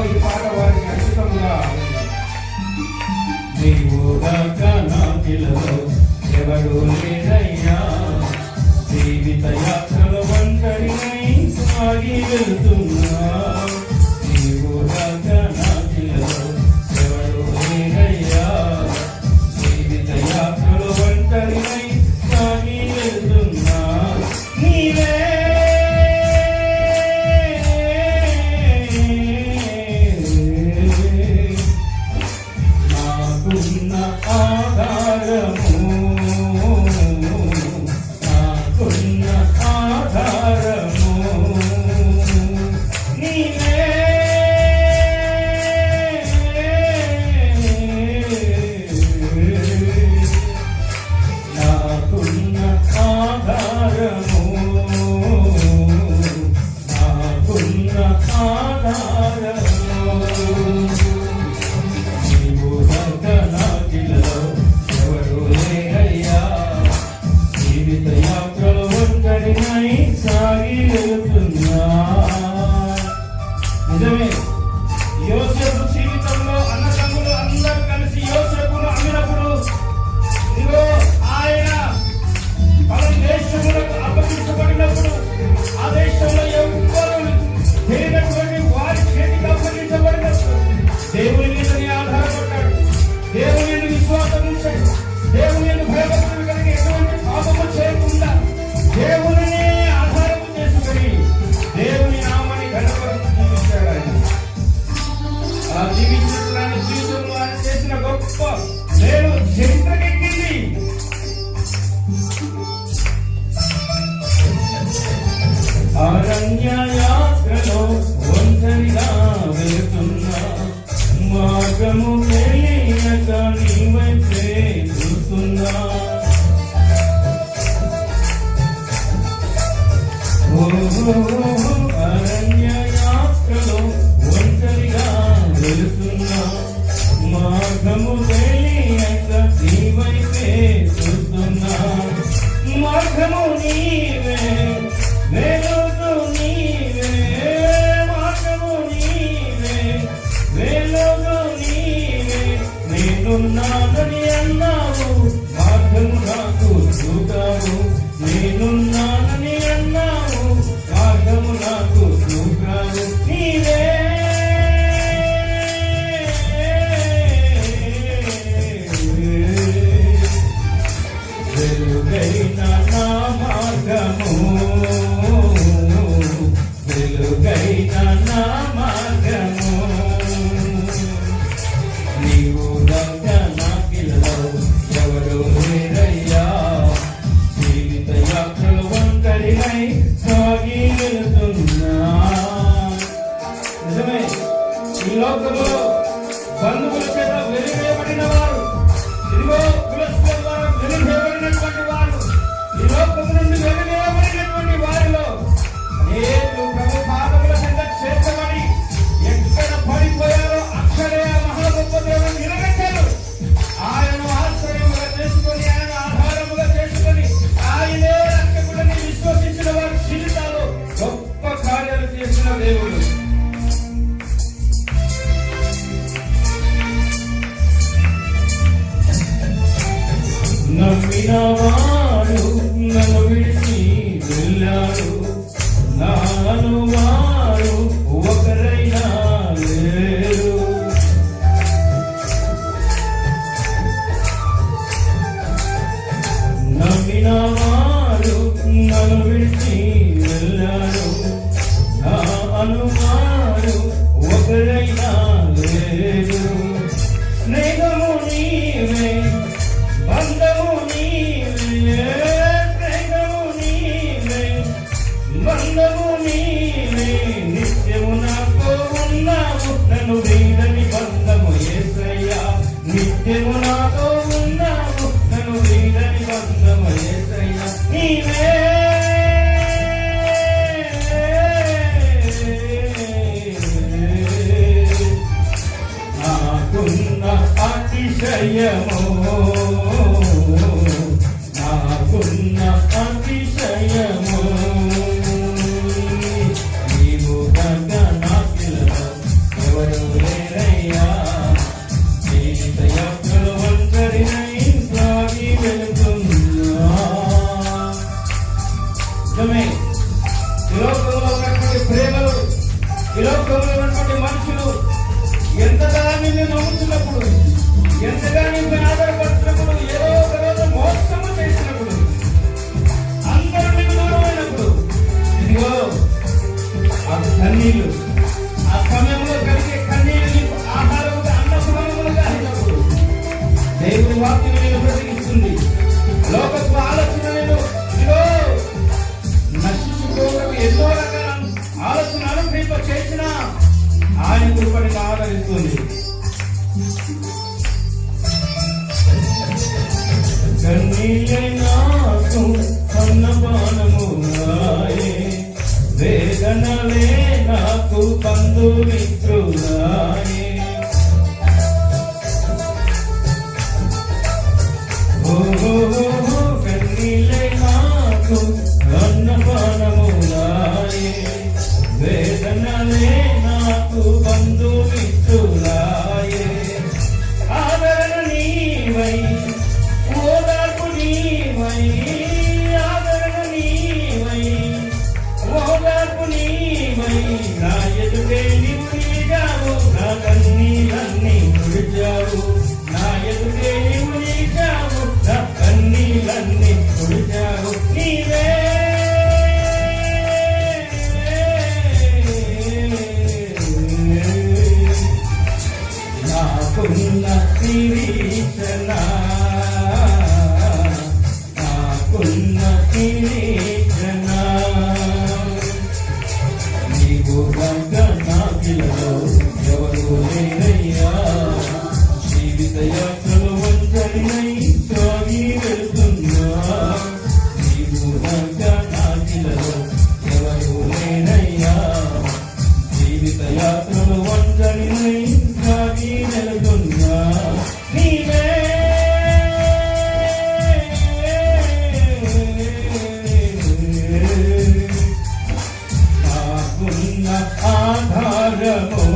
ఈ పాట వారికి అంకితంగా నీవు నాకిలలో ఎవరు లేరయ్యా జీవిత యాత్రలో ఒంటరినై సాగి వెళ్తున్నా నీవు నాకిలలో ఎవరు లేరయ్యా జీవిత యాత్రలో ఒంటరినై సాగి వెళ్తున్నా నీవే నిజమే. యోసేపు జీవితంలో అన్నదమ్ములు అందరూ కలిసి యోసేపును అమ్మినప్పుడు ఇదిగో ఆయన పలు దేశములకు అప్పగించబడినప్పుడు ఆ దేశంలో ఎవ్వరూ లేనటువంటి వారి చేతికి అప్పగించబడినప్పుడు దేవుని మీదనే ఆధారపడ్డాడు. దేవుని విశ్వాసం ఉంచాడు. దేవుని భయభక్తులు కలిగి ఎటువంటి పాపము చేయకుండా దేవుని ఆధారము చేసుకొని దేవుని నామాన్ని గణపరుస్తూ జీవించాడు. ఆయన అలా జీవించినప్పుడు ఆయన జీవితంలో ఆయన చేసిన గొప్ప నేను చరిత్రకెక్కింది. అరణ్య యాత్రలో ఒంటరిగా వెళుతున్నా మార్గము తెలియక నీ వైపే చూస్తున్నా అరణ్య యాత్రలో ఒంటరిగా వెళుతున్నా మార్గము తెలియక నీ వైపే చూస్తున్నా మార్గము నీవే వెలుగు నీవే మార్గము నీవే వెలుగు నీవే నేనున్నానని అన్నావు మార్గము నాకు చూపావు నేనున్నానని అన్నావు మార్గము నాకు చూపావు నీవే వెలుగైన నా మార్గము వెలుగైన నా మార్గము నీవు నాకిలలో ఎవరు లేరయ్యా జీవిత యాత్రలు ఒంటరినై సాగి వెళుతున్నా. నిజమే. ఈ లోకంలో బంధువుల చేత వెలివేయబడిన వారు ఇదిగో కులస్తుల ద్వారా వెలివేయబడినటువంటి వారు ఈ లోకం నుండి వెలివేయబడినటువంటి వారిలో అనేకులు ప్రభు పాదముల కింద చేర్చబడి ఎక్కడ పడిపోయారో అక్కడే మహా గొప్ప దేవుడు నిలబెట్టారు. ఆయనను ఆశ్రయముగా చేసుకొని ఆయన ఆధారముగా చేసుకొని ఆయనే రక్షకుడని విశ్వసించిన వారి జీవితాల్లో గొప్ప కార్యాలు చేసిన దేవుడు. నమ్మినవాడు నన్ను విడిచి వెళ్ళాడు నాను వారు ఒకరైనా లేరు. నమ్మినవాడు నన్ను విడిచి వెళ్ళాడు నాను వారు ఒకరైనా లేరు. స్నేహము నీవే బంధము నీవే స్నేహము నీవే బంధము నీవే నిత్యము నాతో ఉన్నావు నన్ను వీడని బంధము యేసయ్యా నిత్యము నాతో ఉన్నావు నన్ను వీడని బంధము యేసయ్యా నీవే నాకున్న అతిశయము నాకున్న అతిశయము నీవు నాకిలలో ఎవరు ఉన్నటువంటి మనుషులు ఎంతగా నిన్ను నమ్ముతున్నప్పుడు, ఎంతగా నిన్ను ఆధారపడుతున్నప్పుడు, ఏదో ఒక రోజు మోసము చేసినప్పుడు, అందరూ నీకు దూరమైనప్పుడు, ఇదిగో ఆ కన్నీళ్ళు, ఆ సమయంలో కలిగే కన్నీళ్ళు నీకు ఆహారముగా అన్నపూర్ణములుగా అయినప్పుడు దేవుని వాక్యం నేను బ్రతికిస్తుంది. లోకపు ఆలోచన నేను ఇదిగో నశించుకోవడం ఎన్నో రకాల ఆలోచన అనుగ్రహింప చేసిన ఆయన కృపని ఆదరిస్తుంది. కన్నీళ్ళే నాకు అన్నపానములాయే, వేదనలే నాకు బంధుమిత్రులాయే. కన్నీళ్ళే నాకు అన్నపానములాయే, వేదనలే నాకు బంధుమిత్రులాయే. ఆదరణ నీవై, ఓదార్పు నీవై, ఆదరణ నీవై, ఓదార్పు నీవై, నా ఎదుటే నీవు నిలిచావు, నా కన్నీలన్నీ తుడిచావు, నా ఎదుటే నీవు నిలిచావు, నా కన్నీలన్నీ తుడిచావు. నీవే నాకున్న నిరీక్షణ, నాకున్న నిరీక్షణ, నీవు గంగ నాకిలలో ఎవరు లేరయ్యా. జీవిత యాత్రలు ఒంటరినై సాగి వెళ్తున్నా, నీవు గంగ నాకిలలో ఎవరు లేరయ్యా. జీవిత యాత్రలు ఒంటరినై సాగి వెళ్తున్నా, నీవే నాకున్న ఆధారము,